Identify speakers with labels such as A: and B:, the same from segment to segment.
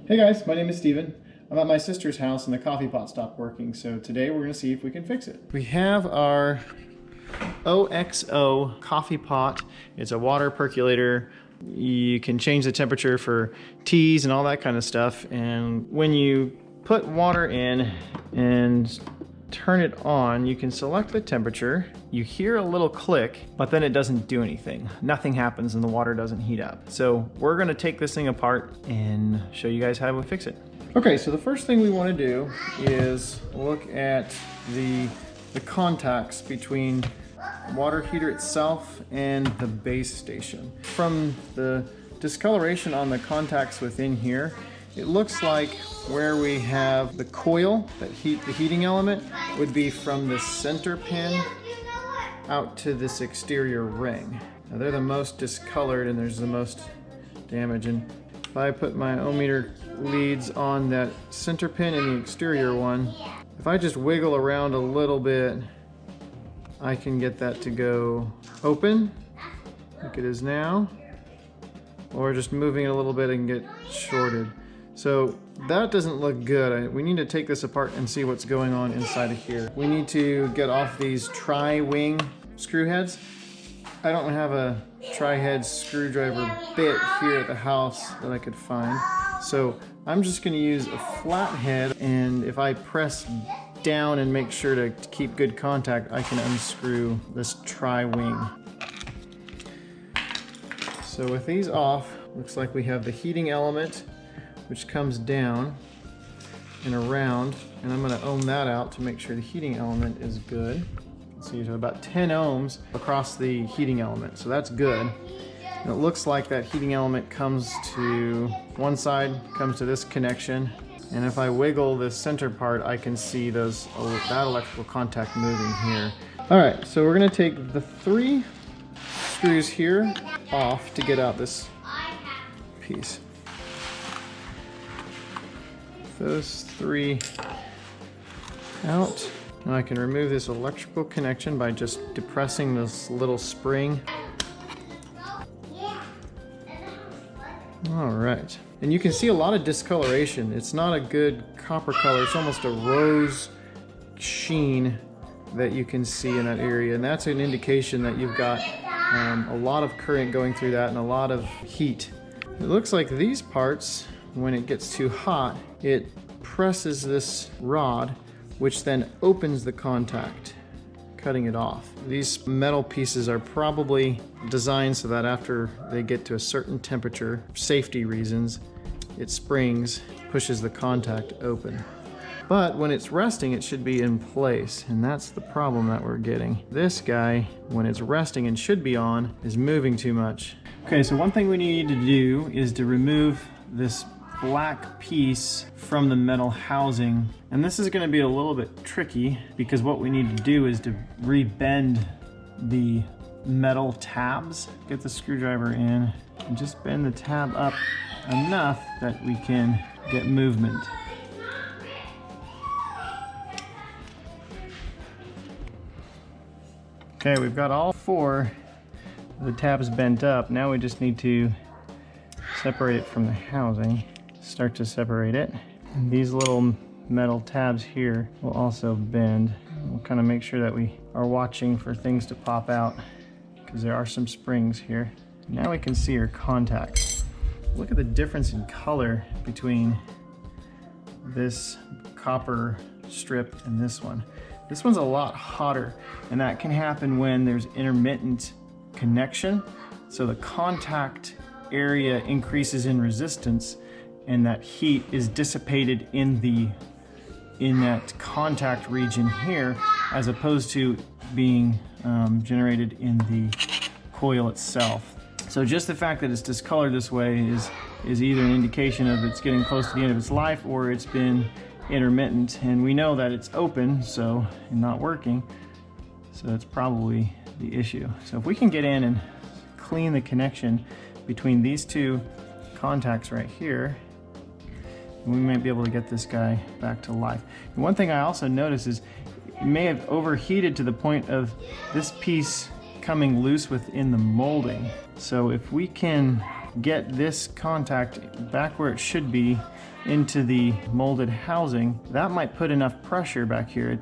A: Hey guys, my name is Steven. I'm at my sister's house and the coffee pot stopped working, so today we're going to see if we can fix it. We have our OXO coffee pot. It's a water percolator. You can change the temperature for teas and all that kind of stuff, and when you put water in and turn it on, you can select the temperature. You hear a little click, but then it doesn't do anything. Nothing happens and the water doesn't heat up. So we're gonna take this thing apart and show you guys how to fix it. Okay, so the first thing we wanna do is look at the contacts between water heater itself and the base station. From the discoloration on the contacts within here, it looks like where we have the coil, the heating element, would be from the center pin out to this exterior ring. Now they're the most discolored and there's the most damage. And if I put my ohmmeter leads on that center pin and the exterior one, if I just wiggle around a little bit, I can get that to go open, like it is now, or just moving it a little bit and get shorted. So that doesn't look good. We need to take this apart and see what's going on inside of here. We need to get off these tri-wing screw heads. I don't have a tri-head screwdriver bit here at the house that I could find. So I'm just gonna use a flat head, and if I press down and make sure to keep good contact, I can unscrew this tri-wing. So with these off, looks like we have the heating element, which comes down and around, and I'm going to ohm that out to make sure the heating element is good. So you have about 10 ohms across the heating element, so that's good. And it looks like that heating element comes to one side, comes to this connection, and if I wiggle this center part, I can see that electrical contact moving here. Alright, so we're going to take the 3 screws here off to get out this piece. Those 3 out. Now I can remove this electrical connection by just depressing this little spring. All right, and you can see a lot of discoloration. It's not a good copper color. It's almost a rose sheen that you can see in that area, and that's an indication that you've got a lot of current going through that and a lot of heat. It looks like these parts, when it gets too hot, it presses this rod, which then opens the contact, cutting it off. These metal pieces are probably designed so that after they get to a certain temperature, for safety reasons, it springs, pushes the contact open. But when it's resting, it should be in place, and that's the problem that we're getting. This guy, when it's resting and should be on, is moving too much. Okay, so one thing we need to do is to remove this black piece from the metal housing, and this is going to be a little bit tricky because what we need to do is to rebend the metal tabs. Get the screwdriver in and just bend the tab up enough that we can get movement. Okay, we've got all 4 of the tabs bent up. Now we just need to separate it from the housing. Start to separate it. And these little metal tabs here will also bend. We'll kind of make sure that we are watching for things to pop out because there are some springs here. Now we can see our contacts. Look at the difference in color between this copper strip and this one. This one's a lot hotter, and that can happen when there's intermittent connection. So the contact area increases in resistance, and that heat is dissipated in that contact region here, as opposed to being generated in the coil itself. So just the fact that it's discolored this way is either an indication of it's getting close to the end of its life, or it's been intermittent, and we know that it's open, so and not working, so that's probably the issue. So if we can get in and clean the connection between these 2 contacts right here, we might be able to get this guy back to life. And one thing I also noticed is it may have overheated to the point of this piece coming loose within the molding. So if we can get this contact back where it should be into the molded housing, that might put enough pressure back here.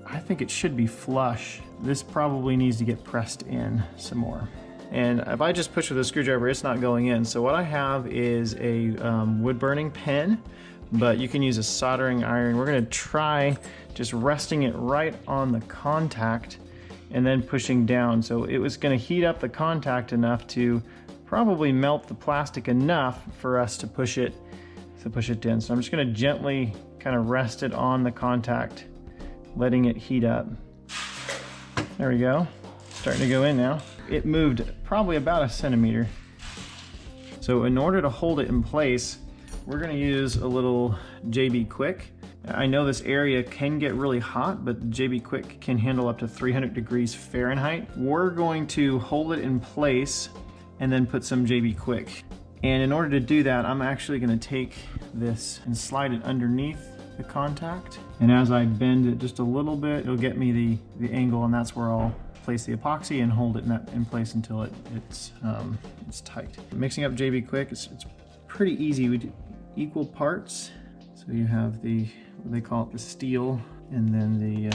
A: I think it should be flush. This probably needs to get pressed in some more. And if I just push with a screwdriver, it's not going in. So what I have is a wood burning pen, but you can use a soldering iron. We're gonna try just resting it right on the contact and then pushing down. So it was gonna heat up the contact enough to probably melt the plastic enough for us to push it in. So I'm just gonna gently kind of rest it on the contact, letting it heat up. There we go, starting to go in now. It moved probably about a centimeter. So in order to hold it in place, we're gonna use a little JB Quick. I know this area can get really hot, but JB Quick can handle up to 300 degrees Fahrenheit. We're going to hold it in place and then put some JB Quick. And in order to do that, I'm actually gonna take this and slide it underneath the contact. And as I bend it just a little bit, it'll get me the angle, and that's where I'll place the epoxy and hold it in place until it's tight. Mixing up JB Quick, it's pretty easy. We do equal parts. So you have what they call it, the steel, and then the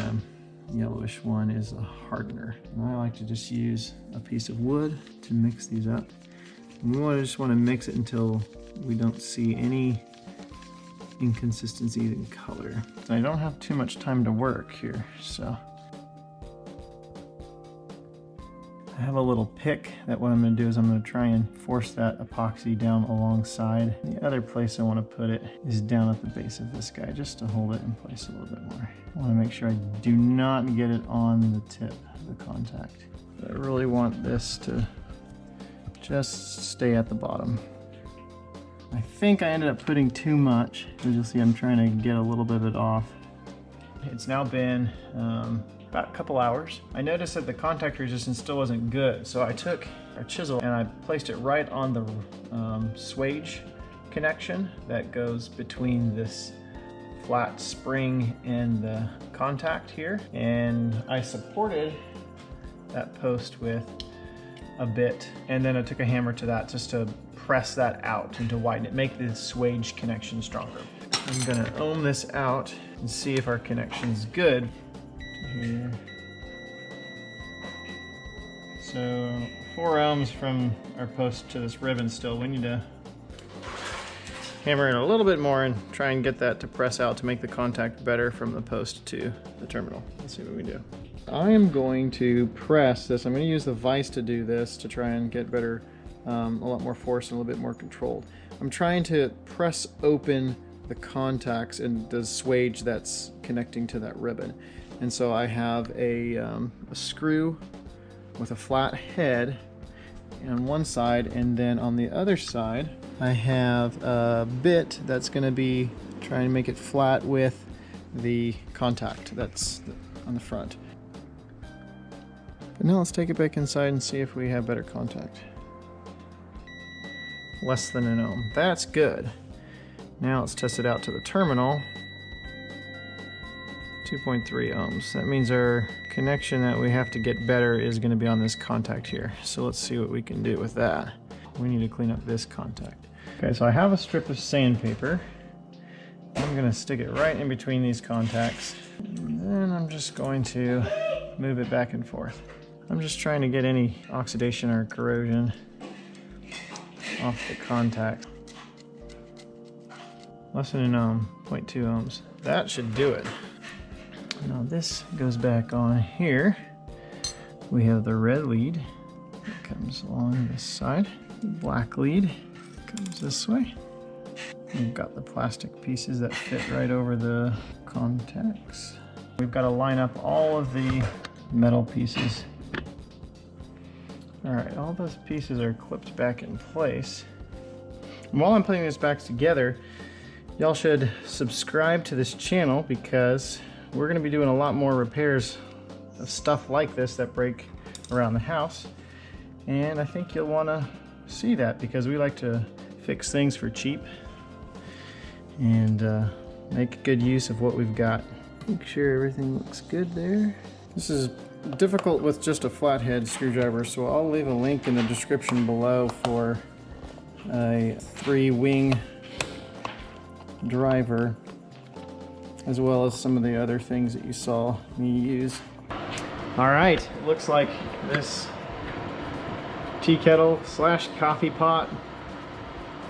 A: yellowish one is a hardener. And I like to just use a piece of wood to mix these up. And we just want to mix it until we don't see any inconsistencies in color. So I don't have too much time to work here, so. I have a little pick that what I'm going to do is I'm going to try and force that epoxy down alongside. The other place I want to put it is down at the base of this guy, just to hold it in place a little bit more. I want to make sure I do not get it on the tip of the contact. But I really want this to just stay at the bottom. I think I ended up putting too much. As you'll see, I'm trying to get a little bit of it off. It's now been about a couple hours. I noticed that the contact resistance still wasn't good, so I took a chisel and I placed it right on the swage connection that goes between this flat spring and the contact here, and I supported that post with a bit, and then I took a hammer to that just to press that out and to widen it, make the swage connection stronger. I'm gonna ohm this out and see if our connection's good. Here. So 4 ohms from our post to this ribbon still. We need to hammer in a little bit more and try and get that to press out to make the contact better from the post to the terminal. Let's see what we do. I am going to press this. I'm going to use the vise to do this to try and get better, a lot more force and a little bit more controlled. I'm trying to press open the contacts and the swage that's connecting to that ribbon. And so I have a screw with a flat head on one side, and then on the other side I have a bit that's going to be trying to make it flat with the contact that's on the front. But now let's take it back inside and see if we have better contact. Less than an ohm. That's good. Now let's test it out to the terminal. 2.3 ohms. That means our connection that we have to get better is going to be on this contact here. So let's see what we can do with that. We need to clean up this contact. Okay, so I have a strip of sandpaper. I'm going to stick it right in between these contacts. And then I'm just going to move it back and forth. I'm just trying to get any oxidation or corrosion off the contact. Less than an ohm, 0.2 ohms. That should do it. Now this goes back on here. We have the red lead that comes along this side. Black lead comes this way. We've got the plastic pieces that fit right over the contacts. We've got to line up all of the metal pieces. All right, all those pieces are clipped back in place. And while I'm putting this back together, y'all should subscribe to this channel because we're going to be doing a lot more repairs of stuff like this that break around the house. And I think you'll want to see that because we like to fix things for cheap and make good use of what we've got. Make sure everything looks good there. This is difficult with just a flathead screwdriver, so I'll leave a link in the description below for a 3-wing driver, as well as some of the other things that you saw me use. All right, it looks like this tea kettle slash coffee pot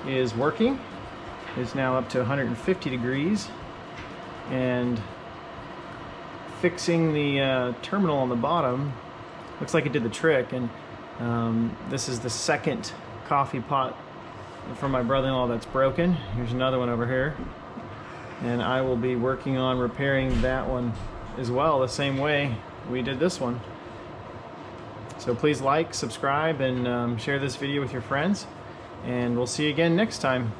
A: is working. It's now up to 150 degrees, and fixing the terminal on the bottom looks like it did the trick. And this is the second coffee pot from my brother-in-law that's broken. Here's another one over here, and I will be working on repairing that one as well, the same way we did this one. So please like, subscribe, and share this video with your friends, and we'll see you again next time.